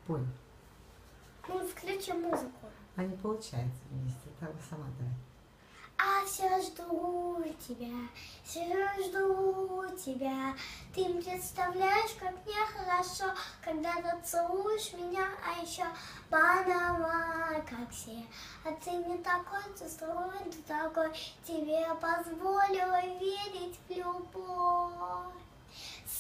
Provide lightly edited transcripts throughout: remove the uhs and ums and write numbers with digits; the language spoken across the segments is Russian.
Пой. Ну, включи музыку. А не получается вместе, так сама давай. А все жду тебя, Ты не представляешь, как мне хорошо, когда ты целуешь меня, а еще банала, как все. А ты не такой, ты строй, ты такой, тебе я позволила верить в любовь.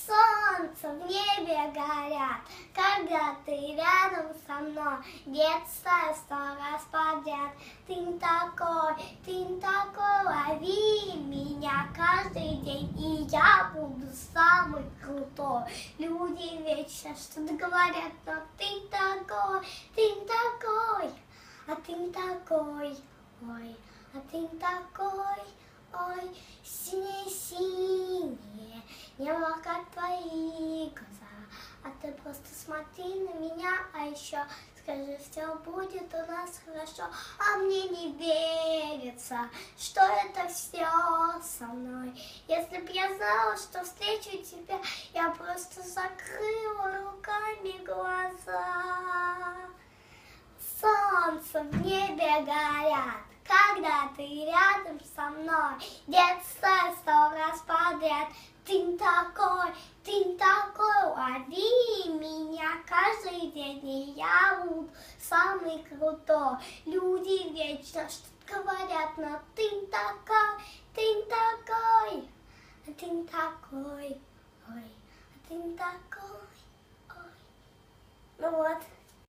Солнце в небе горят, когда ты рядом со мной. Детство 100 раз подряд. Ты не такой, лови меня каждый день, и я буду самый крутой. Люди вечно что-то говорят, но ты не такой, а ты не такой, ой, а ты не такой, ой, синее-синее небо, как твои глаза, а ты просто смотри на меня, а еще скажи, все будет у нас хорошо, а мне не верится, что это все со мной. Если б я знала, что встречу тебя, я просто закрыла руками глаза. Солнце в небе горят, когда ты рядом со мной. Детство 100 раз подряд. Ты не такой, лови меня каждый день, и я буду самый крутой. Люди вечно что-то говорят, но ты не такой, а ты не такой, ой, а ты не такой, ой. Ну вот.